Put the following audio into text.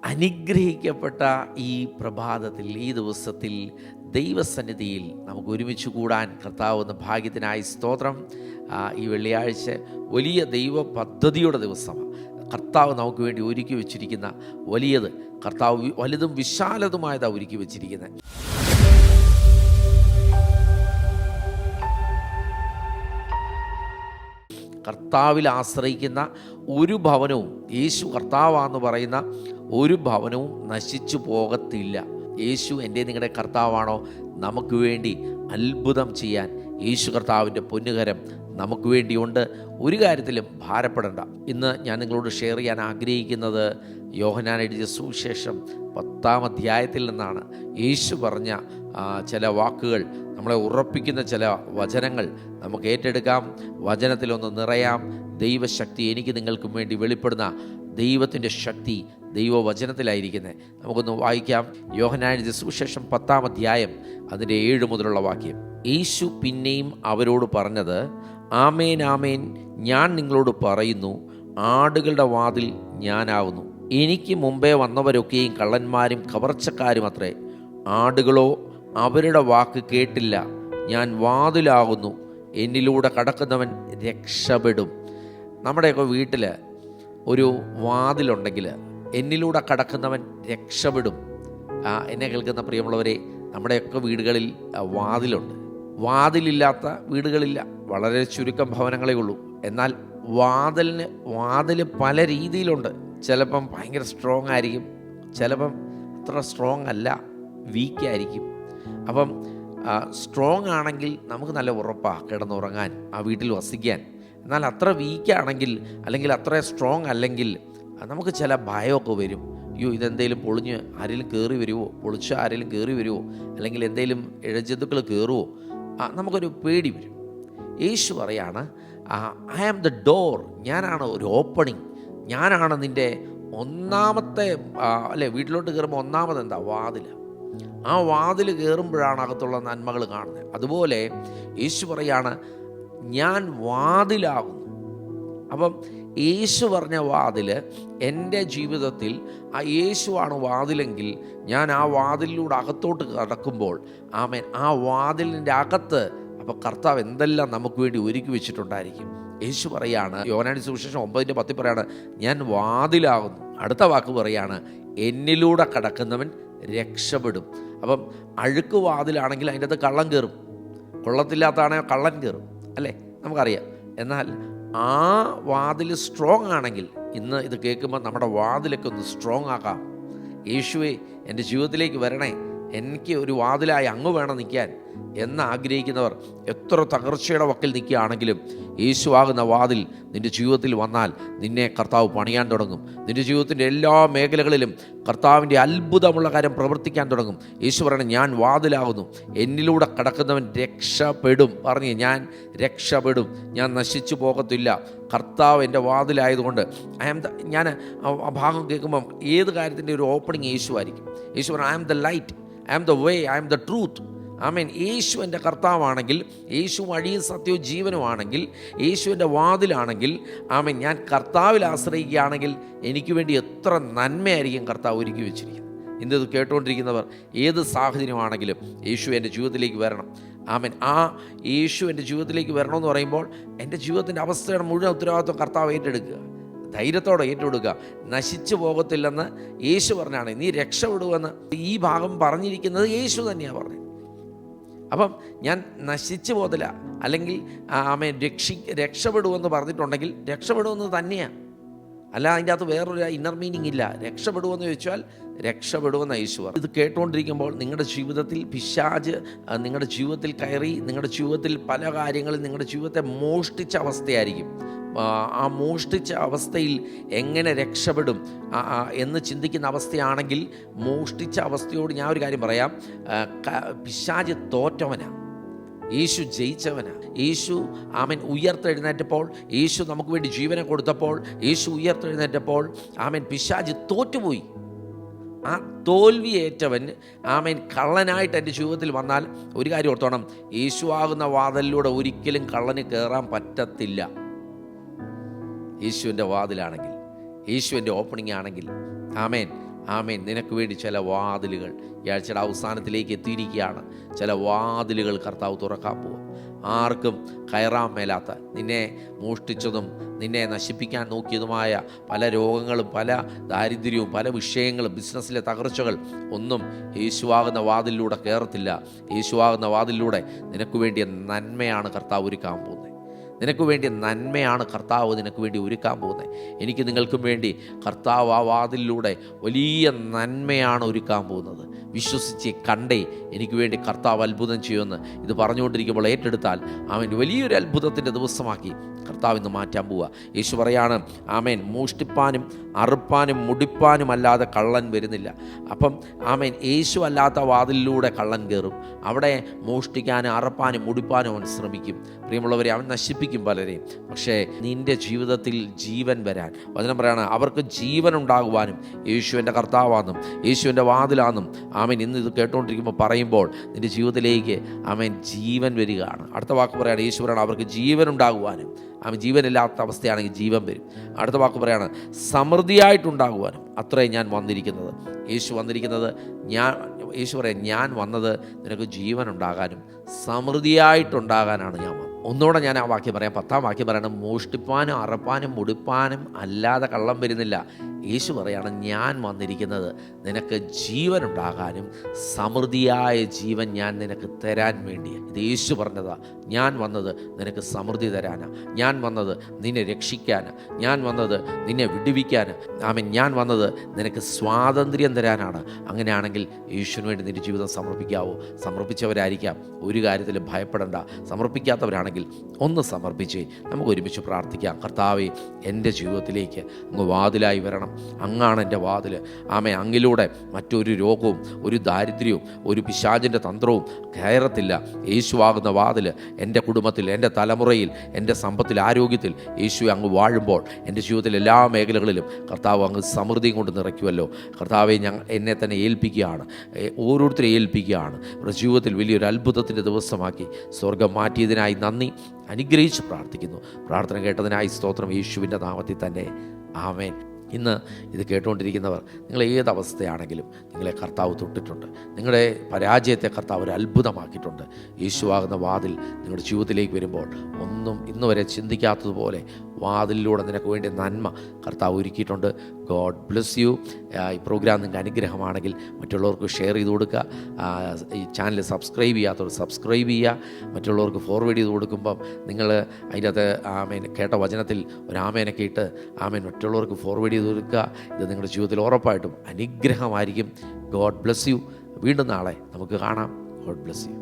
അനുഗ്രഹിക്കപ്പെട്ട ഈ പ്രഭാതത്തിൽ, ഈ ദിവസത്തിൽ ദൈവസന്നിധിയിൽ നമുക്ക് ഒരുമിച്ച് കൂടാൻ കർത്താവ് എന്ന ഭാഗ്യത്തിനായി സ്തോത്രം. ഈ വെള്ളിയാഴ്ച വലിയ ദൈവ പദ്ധതിയുടെ ദിവസമാണ്. കർത്താവ് നമുക്ക് വേണ്ടി ഒരുക്കി വെച്ചിരിക്കുന്ന വലിയത്, കർത്താവ് വലുതും വിശാലതുമായതാണ് ഒരുക്കി വെച്ചിരിക്കുന്നത്. കർത്താവിൽ ആശ്രയിക്കുന്ന ഒരു ഭവനവും, യേശു കർത്താവാന്ന് പറയുന്ന ഒരു ഭവനവും നശിച്ചു പോകത്തില്ല. യേശു എൻ്റെ നിങ്ങളുടെ കർത്താവാണോ? നമുക്ക് വേണ്ടി അത്ഭുതം ചെയ്യാൻ യേശു കർത്താവിൻ്റെ പൊന്നുകരം നമുക്ക് വേണ്ടിയുണ്ട്. ഒരു കാര്യത്തിലും ഭാരപ്പെടേണ്ട. ഇന്ന് ഞാൻ നിങ്ങളോട് ഷെയർ ചെയ്യാൻ ആഗ്രഹിക്കുന്നത് യോഹന്നാൻ എഴുതിയ സുവിശേഷം 10-ാം അധ്യായത്തിൽ നിന്നാണ്. യേശു പറഞ്ഞ ചില വാക്കുകൾ, നമ്മളെ ഉറപ്പിക്കുന്ന ചില വചനങ്ങൾ നമുക്ക് ഏറ്റെടുക്കാം. വചനത്തിലൊന്ന് നിറയാം. ദൈവശക്തി എനിക്ക് നിങ്ങൾക്കും വേണ്ടി വെളിപ്പെടുന്ന ദൈവത്തിൻ്റെ ശക്തി ദൈവവചനത്തിലായിരിക്കുന്നത്. നമുക്കൊന്ന് വായിക്കാം. യോഹന്നാൻ എഴുതിയ സുവിശേഷം 10-ാം അധ്യായം അതിൻ്റെ 7 മുതലുള്ള വാക്യം. യേശു പിന്നെയും അവരോട് പറഞ്ഞത്, ആമേൻ ആമേൻ, ഞാൻ നിങ്ങളോട് പറയുന്നു, ആടുകളുടെ വാതിൽ ഞാനാകുന്നു. എനിക്ക് മുമ്പേ വന്നവരൊക്കെയും കള്ളന്മാരും കവർച്ചക്കാരും അത്രേ. ആടുകളോ അവരുടെ വാക്ക് കേട്ടില്ല. ഞാൻ വാതിലാകുന്നു, എന്നിലൂടെ കടക്കുന്നവൻ രക്ഷപ്പെടും. നമ്മുടെയൊക്കെ വീട്ടിൽ ഒരു വാതിലുണ്ടെങ്കിൽ എന്നിലൂടെ കടക്കുന്നവൻ രക്ഷപ്പെടും. എന്നെ കേൾക്കുന്ന പ്രിയമുള്ളവരെ, നമ്മുടെയൊക്കെ വീടുകളിൽ വാതിലുണ്ട്. വാതിലില്ലാത്ത വീടുകളില്ല, വളരെ ചുരുക്കം ഭവനങ്ങളേ ഉള്ളൂ. എന്നാൽ വാതിൽ പല രീതിയിലുണ്ട്. ചിലപ്പം ഭയങ്കര സ്ട്രോങ് ആയിരിക്കും, ചിലപ്പം അത്ര സ്ട്രോങ് അല്ല, വീക്കായിരിക്കും. അപ്പം സ്ട്രോങ് ആണെങ്കിൽ നമുക്ക് നല്ല ഉറപ്പാണ് കിടന്നുറങ്ങാൻ, ആ വീട്ടിൽ വസിക്കാൻ. എന്നാൽ അത്ര വീക്കാണെങ്കിൽ, അല്ലെങ്കിൽ അത്ര സ്ട്രോങ് അല്ലെങ്കിൽ നമുക്ക് ചില ഭയമൊക്കെ വരും. അയ്യോ, ഇതെന്തെങ്കിലും പൊളിഞ്ഞ് ആരെങ്കിലും കയറി വരുമോ, പൊളിച്ച് ആരെങ്കിലും കയറി വരുമോ, അല്ലെങ്കിൽ എന്തെങ്കിലും ഇഴജന്തുക്കൾ കയറുമോ, നമുക്കൊരു പേടി വരും. യേശു പറയാണ്, ഐ ആം ദ ഡോർ, ഞാനാണ് ഒരു ഓപ്പണിങ്, ഞാനാണ് നിൻ്റെ ഒന്നാമത്തെ അല്ലേ, വീട്ടിലോട്ട് കയറുമ്പോൾ ഒന്നാമത് എന്താ? വാതിൽ. ആ വാതിൽ കയറുമ്പോഴാണ് അകത്തുള്ള നന്മകൾ കാണുന്നത്. അതുപോലെ യേശു പറയാണ്, ഞാൻ വാതിലാകുന്നു. അപ്പം യേശു പറഞ്ഞ വാതിൽ എൻ്റെ ജീവിതത്തിൽ, ആ യേശുവാണ് വാതിലെങ്കിൽ ഞാൻ ആ വാതിലിലൂടെ അകത്തോട്ട് കടക്കുമ്പോൾ, ആമേൻ, ആ വാതിലിൻ്റെ അകത്ത് അപ്പോൾ കർത്താവ് എന്തെല്ലാം നമുക്ക് വേണ്ടി ഒരുക്കി വെച്ചിട്ടുണ്ടായിരിക്കും. യേശു പറയാണ്, യോഹന്നാൻ സുവിശേഷം 9:10 പറയാണ്, ഞാൻ വാതിലാകുന്നു. അടുത്ത വാക്ക് പറയാണ്, എന്നിലൂടെ കടക്കുന്നവൻ രക്ഷപ്പെടും. അപ്പം അഴുക്ക് വാതിലാണെങ്കിൽ അതിൻ്റെ അകത്ത് കള്ളൻ കയറും, കൊള്ളത്തില്ലാത്തതാണെങ്കിൽ കള്ളൻ കയറും, അല്ലേ, നമുക്കറിയാം. എന്നാൽ ആ വാതിൽ സ്ട്രോങ് ആണെങ്കിൽ, ഇന്ന് ഇത് കേൾക്കുമ്പോൾ നമ്മുടെ വാതിലൊക്കെ ഒന്ന് സ്ട്രോങ് ആക്കാം. യേശുവേ, എൻ്റെ ജീവിതത്തിലേക്ക് വരണേ, എനിക്ക് ഒരു വാതിലായി അങ്ങ് വേണം നിൽക്കാൻ എന്ന് ആഗ്രഹിക്കുന്നവർ എത്ര തകർച്ചയുടെ വക്കിൽ നിൽക്കുകയാണെങ്കിലും യേശുവാകുന്ന വാതിൽ നിൻ്റെ ജീവിതത്തിൽ വന്നാൽ നിന്നെ കർത്താവ് പണിയാൻ തുടങ്ങും. നിൻ്റെ ജീവിതത്തിൻ്റെ എല്ലാ മേഖലകളിലും കർത്താവിൻ്റെ അത്ഭുതമുള്ള കാര്യം പ്രവർത്തിക്കാൻ തുടങ്ങും. യേശു പറയണം, ഞാൻ വാതിലാകുന്നു, എന്നിലൂടെ കടക്കുന്നവൻ രക്ഷപ്പെടും. പറഞ്ഞ്, ഞാൻ രക്ഷപ്പെടും, ഞാൻ നശിച്ചു പോകത്തില്ല. കർത്താവ് എൻ്റെ വാതിലായതുകൊണ്ട് ഞാൻ ആ ഭാഗം കേൾക്കുമ്പം ഏത് കാര്യത്തിൻ്റെ ഒരു ഓപ്പണിങ് യേശു ആയിരിക്കും. യേശു പറഞ്ഞു, I am the light, I am the way, I am the truth. ആമേൻ. യേശു എൻ്റെ കർത്താവാണെങ്കിൽ, യേശു വഴിയും സത്യവും ജീവനുമാണെങ്കിൽ, യേശുവിൻ്റെ വാതിലാണെങ്കിൽ, ആമേൻ, ഞാൻ കർത്താവിൽ ആശ്രയിക്കുകയാണെങ്കിൽ എനിക്ക് വേണ്ടി എത്ര നന്മയായിരിക്കും കർത്താവ് ഒരുക്കി വെച്ചിരിക്കുന്നത്. ഇന്നത് കേട്ടുകൊണ്ടിരിക്കുന്നവർ ഏത് സാഹചര്യമാണെങ്കിലും യേശു എൻ്റെ ജീവിതത്തിലേക്ക് വരണം. ആമേൻ. ആ യേശു എൻ്റെ ജീവിതത്തിലേക്ക് വരണമെന്ന് പറയുമ്പോൾ എൻ്റെ ജീവിതത്തിൻ്റെ അവസ്ഥയുടെ മുഴുവൻ ഉത്തരവാദിത്വം കർത്താവ് ഏറ്റെടുക്കുക, ധൈര്യത്തോടെ ഏറ്റെടുക്കുക. നശിച്ചു പോകത്തില്ലെന്ന് യേശു പറഞ്ഞാണ്. നീ രക്ഷപ്പെടുമെന്ന് ഈ ഭാഗം പറഞ്ഞിരിക്കുന്നത് യേശു തന്നെയാണ് പറഞ്ഞത്. അപ്പം ഞാൻ നശിച്ചു പോകത്തില്ല, അല്ലെങ്കിൽ ആമേൻ രക്ഷപ്പെടുമെന്ന് പറഞ്ഞിട്ടുണ്ടെങ്കിൽ രക്ഷപ്പെടുമെന്ന് തന്നെയാണ്, അല്ല അതിൻ്റെ അകത്ത് വേറൊരു ഇന്നർ മീനിങ് ഇല്ല. രക്ഷപ്പെടുമെന്ന് ചോദിച്ചാൽ രക്ഷപ്പെടുമെന്ന് യേശു പറഞ്ഞു. ഇത് കേട്ടുകൊണ്ടിരിക്കുമ്പോൾ നിങ്ങളുടെ ജീവിതത്തിൽ പിശാച് നിങ്ങളുടെ ജീവിതത്തിൽ കയറി, നിങ്ങളുടെ ജീവിതത്തിൽ പല കാര്യങ്ങളിൽ നിങ്ങളുടെ ജീവിതത്തെ മോഷ്ടിച്ച അവസ്ഥയായിരിക്കും. ആ മോഷ്ടിച്ച അവസ്ഥയിൽ എങ്ങനെ രക്ഷപ്പെടും എന്ന് ചിന്തിക്കുന്ന അവസ്ഥയാണെങ്കിൽ, മോഷ്ടിച്ച അവസ്ഥയോട് ഞാൻ ഒരു കാര്യം പറയാം, പിശാച് തോറ്റവനാണ്, യേശു ജയിച്ചവനാണ്. യേശു ആമേൻ ഉയർത്തെഴുന്നേറ്റപ്പോൾ, യേശു നമുക്ക് വേണ്ടി ജീവനെ കൊടുത്തപ്പോൾ, യേശു ഉയർത്തെഴുന്നേറ്റപ്പോൾ ആമേൻ പിശാച് തോറ്റുപോയി. ആ തോൽവിയേറ്റവൻ ആമേൻ കള്ളനായിട്ട് എൻ്റെ ജീവിതത്തിൽ വന്നാൽ ഒരു കാര്യം ഓർത്തോണം, യേശു ആകുന്ന വാതിലിലൂടെ ഒരിക്കലും കള്ളന് കയറാൻ പറ്റത്തില്ല. യേശുവിൻ്റെ വാതിലാണെങ്കിൽ, യേശുവിൻ്റെ ഓപ്പണിംഗ് ആണെങ്കിൽ, ആമേൻ, ആമേൻ, നിനക്ക് വേണ്ടി ചില വാതിലുകൾ ഈ ആഴ്ചയുടെ അവസാനത്തിലേക്ക് എത്തിയിരിക്കുകയാണ്. ചില വാതിലുകൾ കർത്താവ് തുറക്കാൻ പോകും. ആർക്കും കയറാൻ മേലാത്ത, നിന്നെ മോഷ്ടിച്ചതും നിന്നെ നശിപ്പിക്കാൻ നോക്കിയതുമായ പല രോഗങ്ങളും, പല ദാരിദ്ര്യവും, പല വിഷയങ്ങളും, ബിസിനസ്സിലെ തകർച്ചകൾ ഒന്നും യേശുവാകുന്ന വാതിലിലൂടെ കയറത്തില്ല. യേശുവാകുന്ന വാതിലിലൂടെ നിനക്ക് വേണ്ടിയ നന്മയാണ് കർത്താവ് ഒരുക്കാൻ പോകുന്നത്. നിനക്ക് വേണ്ടി നന്മയാണ് കർത്താവ് നിനക്ക് വേണ്ടി ഒരുക്കാൻ പോകുന്നത്. എനിക്ക് നിങ്ങൾക്കും വേണ്ടി കർത്താവ് ആ വാതിലിലൂടെ വലിയ നന്മയാണ് ഒരുക്കാൻ പോകുന്നത്. വിശ്വസിച്ച് കണ്ടേ എനിക്ക് വേണ്ടി കർത്താവ് അത്ഭുതം ചെയ്യുമെന്ന് ഇത് പറഞ്ഞുകൊണ്ടിരിക്കുമ്പോൾ ഏറ്റെടുത്താൽ അവൻ വലിയൊരു അത്ഭുതത്തിൻ്റെ ദിവസമാക്കി കർത്താവ് ഇന്ന് മാറ്റാൻ പോവുക. യേശു പറയാണ്, ആമേൻ, മോഷ്ടിപ്പാനും അറുപ്പാനും മുടിപ്പാനും അല്ലാതെ കള്ളൻ വരുന്നില്ല. അപ്പം ആമേൻ, യേശു അല്ലാത്ത വാതിലിലൂടെ കള്ളൻ കയറും. അവിടെ മോഷ്ടിക്കാനും അറുപ്പാനും മുടിപ്പാനും അവൻ ശ്രമിക്കും. പ്രിയമുള്ളവരെ, അവൻ നശിപ്പിക്കും പലരെയും. പക്ഷേ നിൻ്റെ ജീവിതത്തിൽ ജീവൻ വരാൻ വചനം പറയാണ്, അവർക്ക് ജീവൻ ഉണ്ടാകുവാനും യേശുവിൻ്റെ കർത്താവാണെന്നും യേശുവിൻ്റെ വാതിലാണെന്നും ആമേൻ ഇന്ന് ഇത് കേട്ടുകൊണ്ടിരിക്കുമ്പോൾ പറയുമ്പോൾ നിൻ്റെ ജീവിതത്തിലേക്ക് ആമേൻ ജീവൻ വരികയാണ്. അടുത്ത വാക്ക് പറയാണ്, യേശു പറയാണ് അവർക്ക് ജീവൻ ഉണ്ടാകുവാനും. ആമേൻ, ജീവനില്ലാത്ത അവസ്ഥയാണെങ്കിൽ ജീവൻ വരും. അടുത്ത വാക്ക് പറയാണ് സമൃദ്ധിയായിട്ടുണ്ടാകുവാനും അത്രയും ഞാൻ വന്നിരിക്കുന്നത്. യേശു വന്നിരിക്കുന്നത് യേശു പറയാം, ഞാൻ വന്നത് നിനക്ക് ജീവൻ ഉണ്ടാകാനും സമൃദ്ധിയായിട്ടുണ്ടാകാനാണ് ഞാൻ വന്നത്. ഒന്നുകൂടെ ഞാൻ ആ വാക്യം പറയാം, 10-ാം വാക്യം പറയണം, മോഷ്ടിപ്പാനും അറപ്പാനും മുടിപ്പാനും അല്ലാതെ കള്ളം വരുന്നില്ല. യേശു പറയാണ്, ഞാൻ വന്നിരിക്കുന്നത് നിനക്ക് ജീവൻ ഉണ്ടാകാനും സമൃദ്ധിയായ ജീവൻ ഞാൻ നിനക്ക് തരാൻ വേണ്ടിയാണ്. ഇത് യേശു പറഞ്ഞതാ. ഞാൻ വന്നത് നിനക്ക് സമൃദ്ധി തരാനാണ്. ഞാൻ വന്നത് നിന്നെ രക്ഷിക്കാനാണ്. ഞാൻ വന്നത് നിന്നെ വിടുവിക്കാനാണ്. ആമേൻ, ഞാൻ വന്നത് നിനക്ക് സ്വാതന്ത്ര്യം തരാനാണ്. അങ്ങനെയാണെങ്കിൽ യേശുവിന് വേണ്ടി നിൻ്റെ ജീവിതം സമർപ്പിക്കാവോ? സമർപ്പിച്ചവരായിരിക്കാം, ഒരു കാര്യത്തിലും ഭയപ്പെടേണ്ട. സമർപ്പിക്കാത്തവരാണെങ്കിൽ ഒന്ന് സമർപ്പിച്ചേ. നമുക്ക് ഒരുമിച്ച് പ്രാർത്ഥിക്കാം. കർത്താവേ, എൻ്റെ ജീവിതത്തിലേക്ക് അങ്ങ് വാതിലായി വരണം. അങ്ങാണ് എൻ്റെ വാതിൽ. ആമേൻ, അങ്ങിലൂടെ മറ്റൊരു രോഗവും ഒരു ദാരിദ്ര്യവും ഒരു പിശാചിൻ്റെ തന്ത്രവും കയറത്തില്ല. യേശുവാകുന്ന വാതിൽ എൻ്റെ കുടുംബത്തിൽ, എൻ്റെ തലമുറയിൽ, എൻ്റെ സമ്പത്തിൽ, ആരോഗ്യത്തിൽ യേശു അങ്ങ് വാഴുമ്പോൾ എൻ്റെ ജീവിതത്തിലെ എല്ലാ മേഖലകളിലും കർത്താവ് അങ്ങ് സമൃദ്ധിയും കൊണ്ട് നിറയ്ക്കുമല്ലോ. കർത്താവെ, എന്നെ തന്നെ ഏൽപ്പിക്കുകയാണ്, ഓരോരുത്തരെ ഏൽപ്പിക്കുകയാണ്. ഇവരുടെ ജീവിതത്തിൽ വലിയൊരു അത്ഭുതത്തിൻ്റെ ദിവസമാക്കി സ്വർഗം മാറ്റിയതിനായി നന്ദി. അനുഗ്രഹിച്ച് പ്രാർത്ഥിക്കുന്നു. പ്രാർത്ഥന കേട്ടതിനായി സ്തോത്രം, യേശുവിൻ്റെ നാമത്തിൽ തന്നെ ആമേൻ. ഇന്ന് ഇത് കേട്ടുകൊണ്ടിരിക്കുന്നവർ, നിങ്ങൾ ഏത് അവസ്ഥയാണെങ്കിലും നിങ്ങളെ കർത്താവ് തൊട്ടിട്ടുണ്ട്. നിങ്ങളുടെ പരാജയത്തെ കർത്താവ് ഒരു അത്ഭുതമാക്കിയിട്ടുണ്ട്. യേശുവാകുന്ന വാതിൽ നിങ്ങളുടെ ജീവിതത്തിലേക്ക് വരുമ്പോൾ ഒന്നും ഇന്ന് വരെ ചിന്തിക്കാത്തതുപോലെ വാതിലിലൂടെ നിനക്ക് വേണ്ടി നന്മ കർത്താവ് ഒരുക്കിയിട്ടുണ്ട്. God bless you. ഈ പ്രോഗ്രാം നിങ്ങൾക്ക് അനുഗ്രഹമാണെങ്കിൽ മറ്റുള്ളവർക്ക് ഷെയർ ചെയ്ത് കൊടുക്കുക. ഈ ചാനൽ സബ്സ്ക്രൈബ് ചെയ്യാത്തവർ സബ്സ്ക്രൈബ് ചെയ്യുക. മറ്റുള്ളവർക്ക് ഫോർവേഡ് ചെയ്ത് കൊടുക്കുമ്പം നിങ്ങൾ അതിൻ്റെ അകത്ത് ആമേൻ കേട്ട വചനത്തിൽ ഒരു ആമേനൊക്കെ ഇട്ട് ആമേൻ മറ്റുള്ളവർക്ക് ഫോർവേഡ് ചെയ്ത് കൊടുക്കുക. ഇത് നിങ്ങളുടെ ജീവിതത്തിൽ ഉറപ്പായിട്ടും അനുഗ്രഹമായിരിക്കും. God bless you. വീണ്ടും നാളെ നമുക്ക് കാണാം. God bless you.